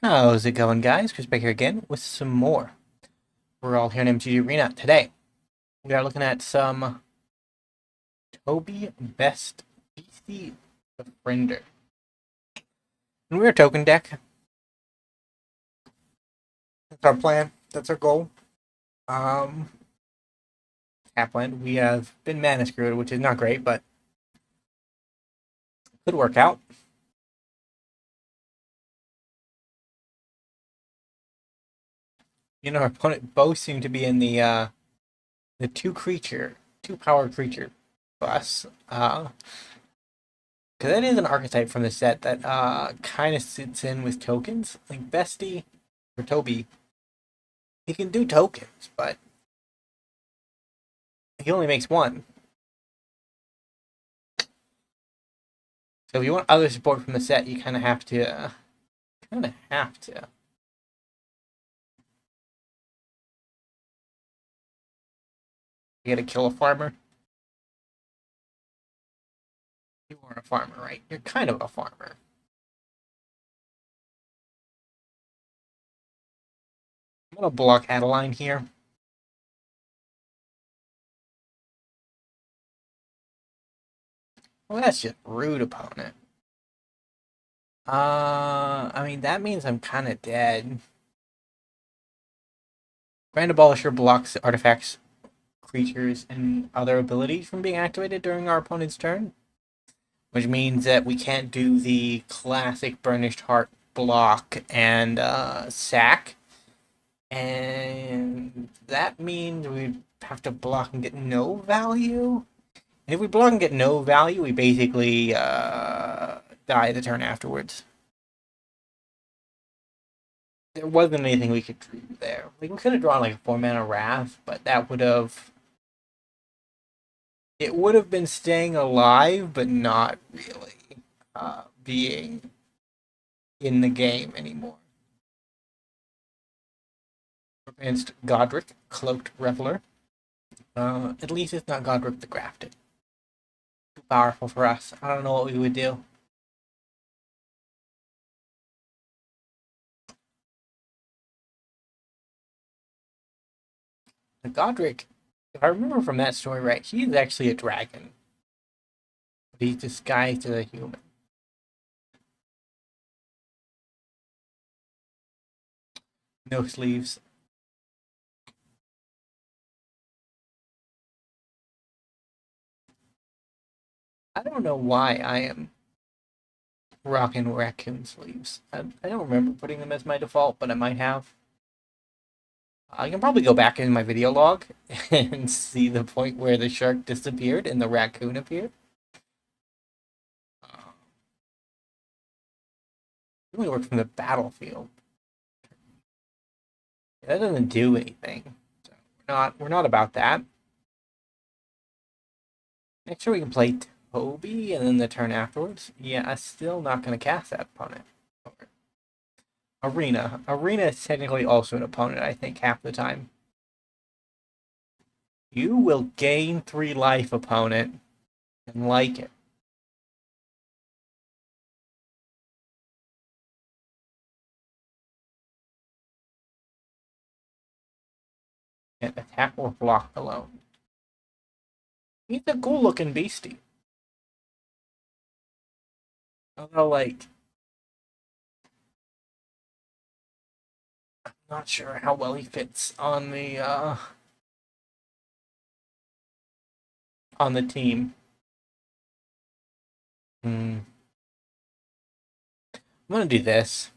How's it going, guys? Chris back here again with some more. We're all here in MTG Arena. Today, we are looking at some Toby Best Beastie Befriender. And we're a token deck. That's our plan. That's our goal. Tapland, we have been mana screwed, which is not great, but could work out. Our opponent both seem to be in the two power creature class. Because that is an archetype from the set that kind of sits in with tokens. Like Bestie or Toby, he can do tokens, but he only makes one. So if you want other support from the set, you kind of have to. You gotta kill a farmer. You are a farmer, right? You're kind of a farmer. I'm gonna block Adeline here. Well, that's just rude, opponent. I mean, that means I'm kind of dead. Grand Abolisher blocks artifacts, creatures, and other abilities from being activated during our opponent's turn, which means that we can't do the classic Burnished Hart block and sack. And that means we have to block and get no value. And if we block and get no value, we basically die the turn afterwards. There wasn't anything we could do there. Like, we could have drawn like a 4-mana Wrath, but that would have... It would have been staying alive, but not really being in the game anymore. Against Godric, Cloaked Reveler. At least it's not Godric the Grafted. Too powerful for us. I don't know what we would do. The Godric, if I remember from that story right, he's actually a dragon. But he's disguised as a human. No sleeves. I don't know why I am rocking raccoon sleeves. I don't remember putting them as my default, but I might have. I can probably go back in my video log and see the point where the shark disappeared and the raccoon appeared. It only works from the battlefield. That doesn't do anything. So we're not about that. Next turn we can play Toby, and then the turn afterwards. Yeah, I'm still not going to cast that opponent. Arena. Arena is technically also an opponent, I think, half the time. You will gain 3 life, opponent, and like it. And attack or block alone. He's a cool looking beastie. Although, like, I'm not sure how well he fits on the team. I'm gonna do this.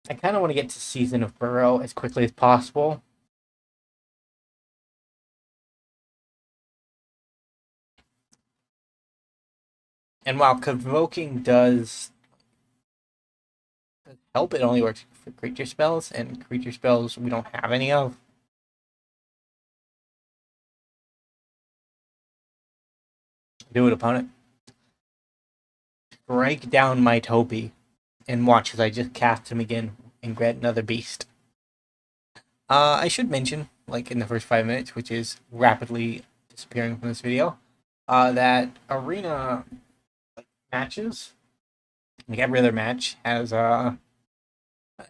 I kind of want to get to Season of Burrow as quickly as possible. And while Convoking does help, it only works for creature spells, and creature spells we don't have any of. Do it, opponent. Strike down my Toby, and watch as I just cast him again and grant another beast. I should mention, like in the first 5 minutes, which is rapidly disappearing from this video, that arena matches Like every other match has not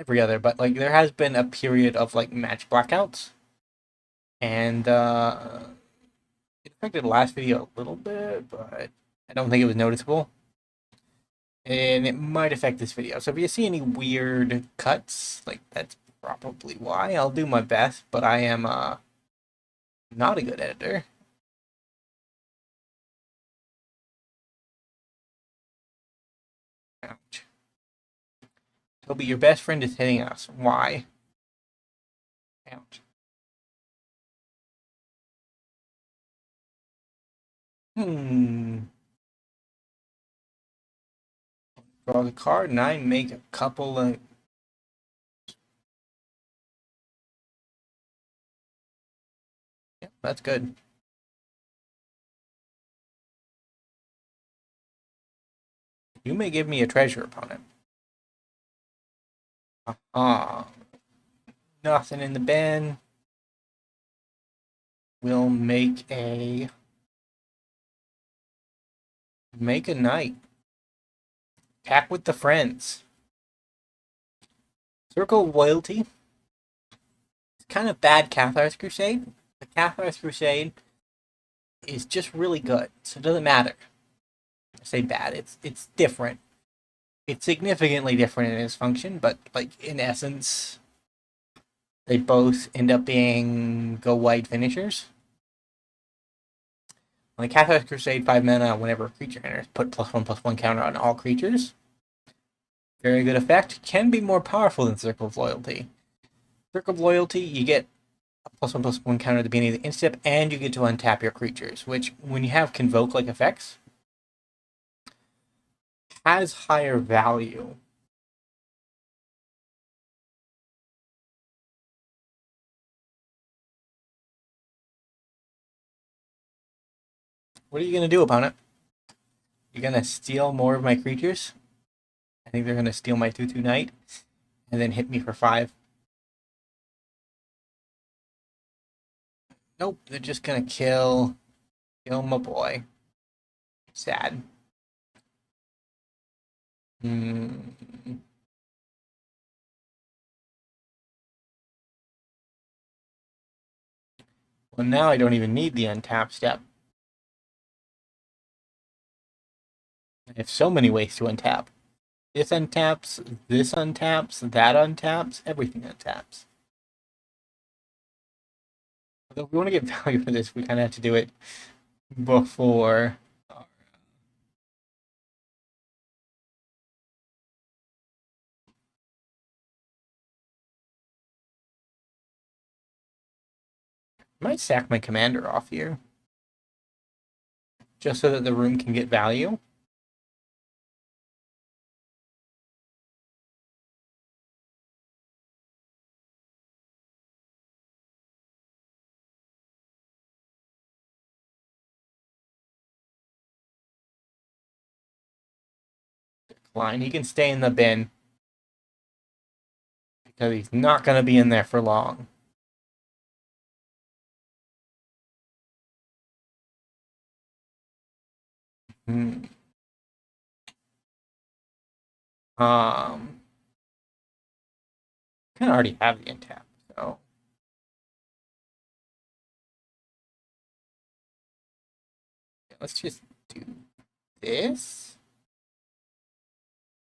every other, but like there has been a period of like match blackouts, and it affected the last video a little bit, but I don't think it was noticeable. And it might affect this video. So if you see any weird cuts, like that's probably why. I'll do my best, but I am not a good editor. Ouch. Toby, your best friend is hitting us. Why? Ouch. Hmm. Draw the card, and I make a couple of. Yeah, that's good. You may give me a treasure opponent. Nothing in the bin. We'll make a knight. Attack with the friends. Circle of Loyalty. It's kind of bad Cathar's Crusade. The Cathar's Crusade is just really good, so it doesn't matter. I say bad. It's different. It's significantly different in its function, but like in essence, they both end up being go white finishers. Like Cathar's Crusade, 5 mana, whenever a creature enters, put +1/+1 counter on all creatures. Very good effect. Can be more powerful than Circle of Loyalty. Circle of Loyalty, you get a +1/+1 counter at the beginning of the instep, and you get to untap your creatures, which, when you have Convoke-like effects, has higher value. What are you going to do, opponent? You're going to steal more of my creatures? I think they're going to steal my 2/2 Knight, and then hit me for 5. Nope, they're just going to kill my boy. Sad. Well, now I don't even need the untap step. I have so many ways to untap. This untaps, that untaps, everything untaps. Although if we want to get value for this, we kind of have to do it before. I might sack my commander off here, just so that the room can get value. Line. He can stay in the bin because he's not going to be in there for long. Hmm. Kind of already have the untap, so let's just do this.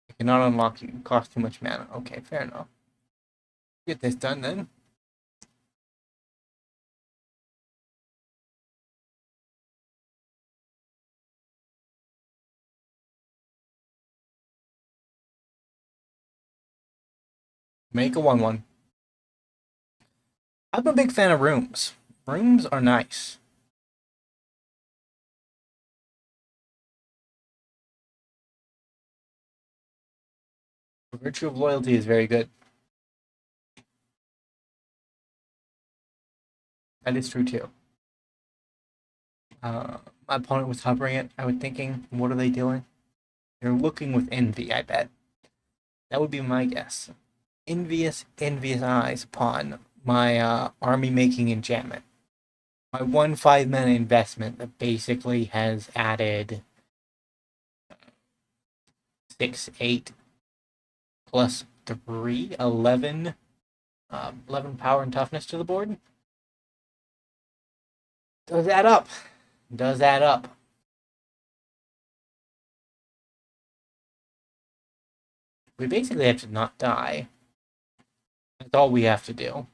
I cannot unlock you. Cost too much mana. Okay, fair enough. Get this done then. Make a 1/1. I'm a big fan of rooms. Rooms are nice. Virtue of Loyalty is very good. That is true too. My opponent was hovering it. I was thinking, what are they doing? They're looking with envy, I bet. That would be my guess. Envious eyes upon my army making enchantment. My 1/5 mana investment that basically has added 6, 8, plus 3, 11. 11 power and toughness to the board. Does that up? Does that up? We basically have to not die. That's all we have to do.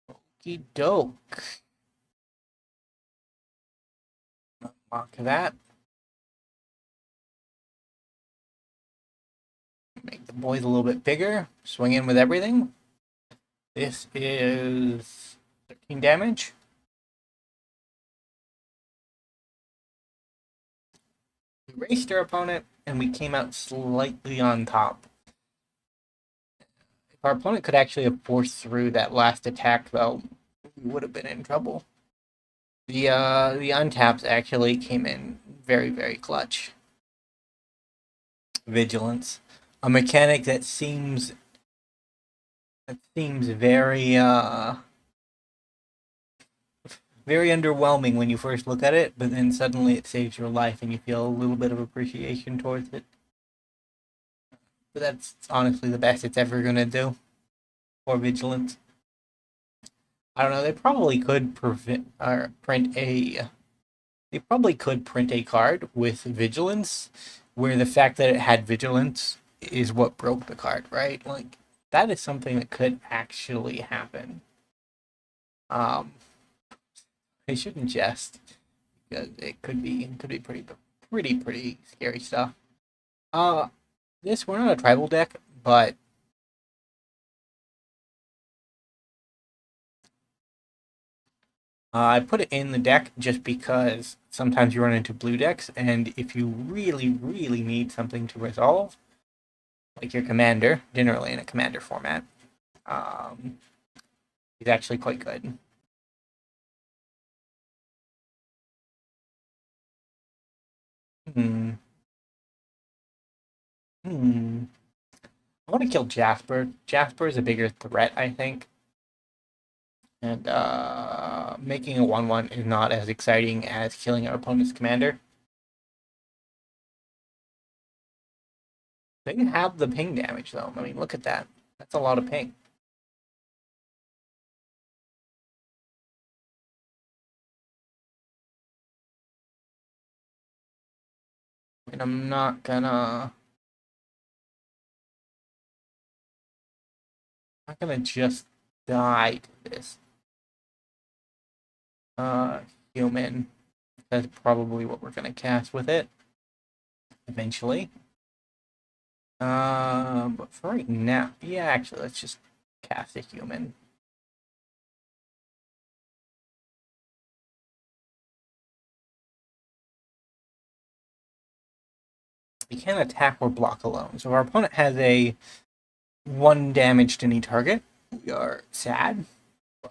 Okie doke. Mark that. Make the boys a little bit bigger. Swing in with everything. This is 13 damage. We raced our opponent, and we came out slightly on top. If our opponent could actually have forced through that last attack, though, we would have been in trouble. The untaps actually came in very, very clutch. Vigilance, a mechanic that seems very very underwhelming when you first look at it, but then suddenly it saves your life and you feel a little bit of appreciation towards it. But that's honestly the best it's ever gonna do for Vigilance. I don't know. They probably could print a. They probably could print a card with Vigilance, where the fact that it had Vigilance is what broke the card, right? Like that is something that could actually happen. I shouldn't jest because it could be pretty scary stuff. Uh, we're not a tribal deck, but I put it in the deck just because sometimes you run into blue decks, and if you really, really need something to resolve, like your commander, generally in a commander format, um, he's actually quite good. Hmm. Hmm. I want to kill Jasper. Jasper is a bigger threat, I think. And making a 1/1 is not as exciting as killing our opponent's commander. They have the ping damage, though. I mean, look at that. That's a lot of ping. And I'm not just die to this. Human. That's probably what we're gonna cast with it. Eventually. But for right now, yeah, actually, let's just cast a human. We can't attack or block alone. So if our opponent has a 1 damage to any target, we are sad. I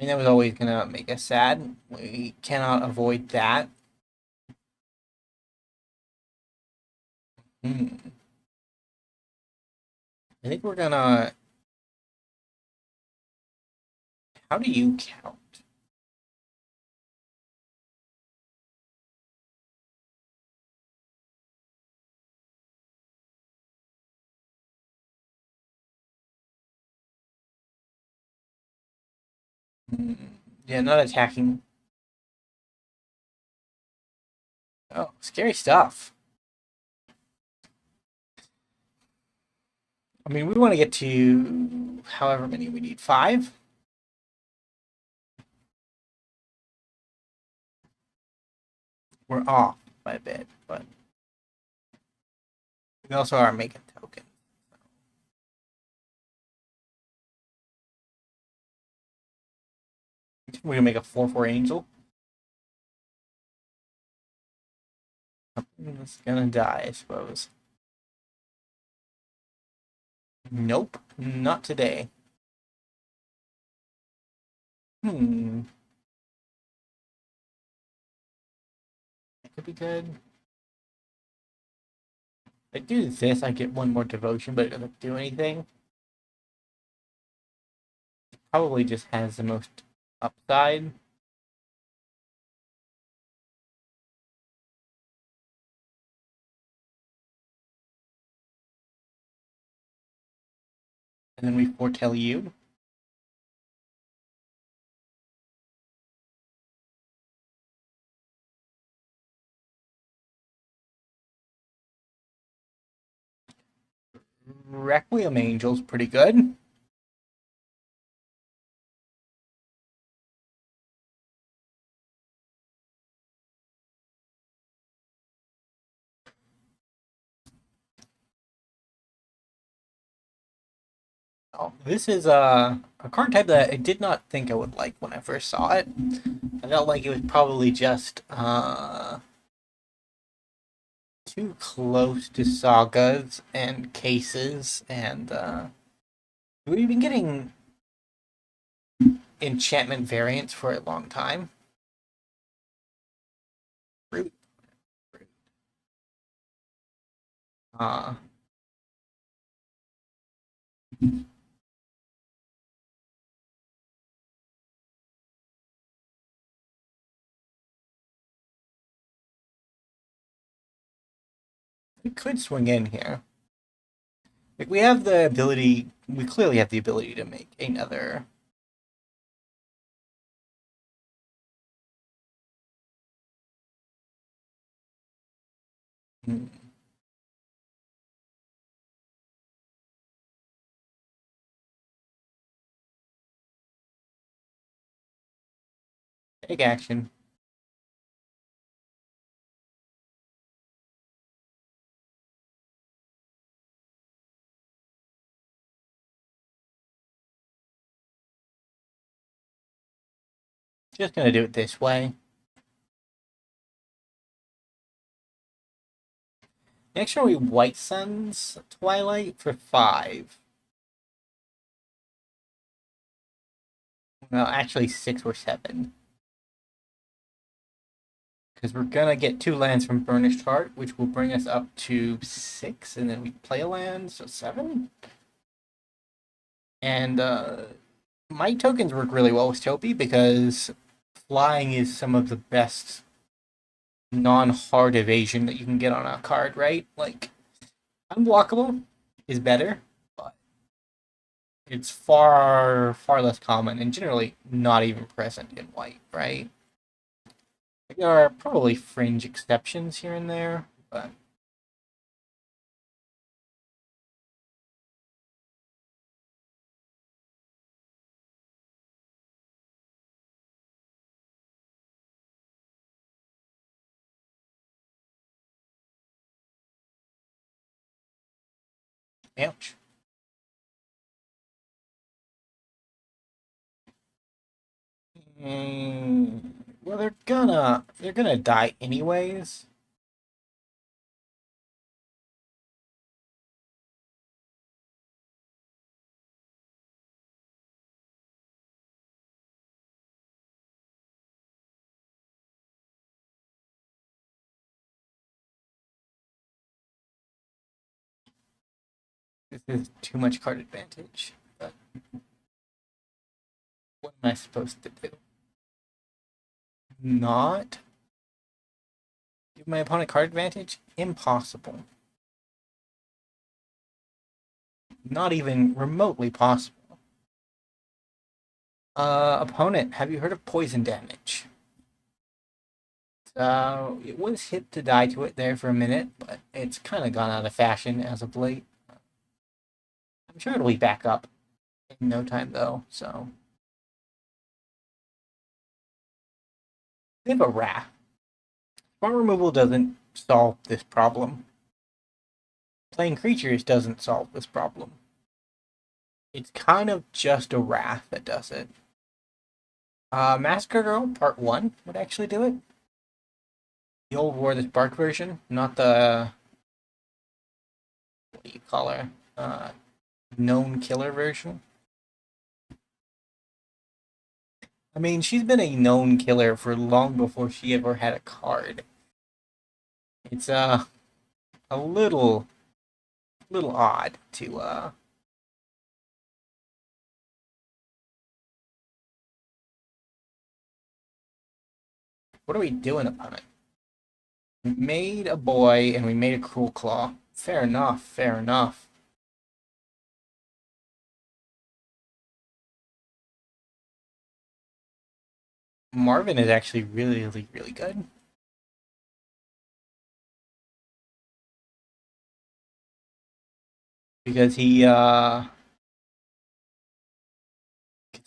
mean, that was always gonna make us sad. We cannot avoid that. Hmm. I think we're gonna. How do you count? Hmm. Yeah, not attacking. Oh, scary stuff. I mean, we want to get to however many we need. 5? We're off by a bit, but we also are making tokens. We're gonna make a 4/4 angel. Something's gonna die, I suppose. Nope, not today. Hmm. could be good. If I do this, I get one more devotion, but it doesn't do anything. Probably just has the most upside. And then we foretell you. Requiem Angel's pretty good. Oh, this is a card type that I did not think I would like when I first saw it. I felt like it was probably just too close to sagas and cases, and we've been getting enchantment variants for a long time. Rude. Uh, we could swing in here. Like we have the ability. We clearly have the ability to make another. Hmm. Take action. Just gonna do it this way. Next are we White Sun's Twilight for 5. Well, actually 6 or 7. Because we're gonna get 2 lands from Burnished Hart, which will bring us up to 6, and then we play a land, so 7. And my tokens work really well with Toby because flying is some of the best non-hard evasion that you can get on a card, right? Like unblockable is better, but it's far less common and generally not even present in white, right? There are probably fringe exceptions here and there, but ouch. Well, they're gonna die anyways. This is too much card advantage. But what am I supposed to do? Not give my opponent card advantage? Impossible. Not even remotely possible. Opponent, have you heard of poison damage? It was hit to die to it there for a minute, but it's kind of gone out of fashion as of late. I'm sure it'll be back up in no time, though, so. They have a wrath. Spawn removal doesn't solve this problem. Playing creatures doesn't solve this problem. It's kind of just a wrath that does it. Massacre Girl Part 1 would actually do it. The old War the Spark version, not the. What do you call her? Known killer version. I mean, she's been a known killer for long before she ever had a card. It's a little odd to what are we doing upon it? We made a boy and we made a cruel claw. Fair enough, fair enough. Marvin is actually really good. Because he gets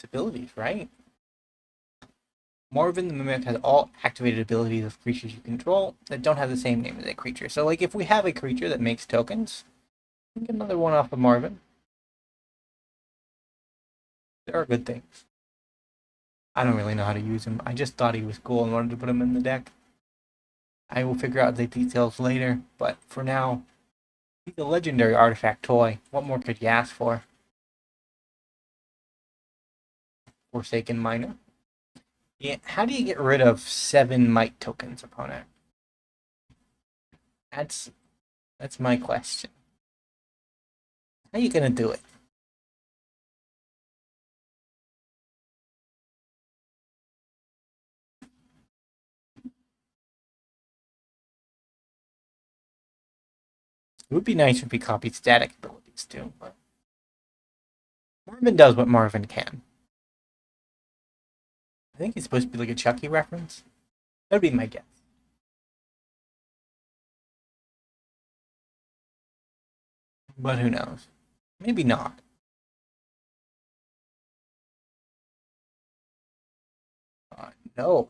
abilities, right? Marvin the Mimic has all activated abilities of creatures you control that don't have the same name as a creature. So, like, if we have a creature that makes tokens, we can get another one off of Marvin. There are good things. I don't really know how to use him. I just thought he was cool and wanted to put him in the deck. I will figure out the details later, but for now, he's a legendary artifact toy. What more could you ask for? Forsaken Miner. Yeah, how do you get rid of 7 might tokens, opponent? That's my question. How are you gonna do it? It would be nice if he copied static abilities too, but Marvin does what Marvin can. I think he's supposed to be like a Chucky reference. That would be my guess. But who knows? Maybe not. No.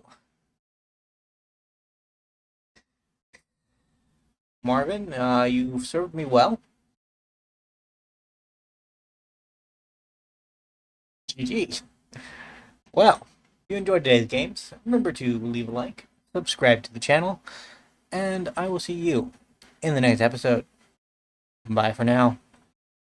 Marvin, you've served me well. GG. Well, if you enjoyed today's games, remember to leave a like, subscribe to the channel, and I will see you in the next episode. Bye for now.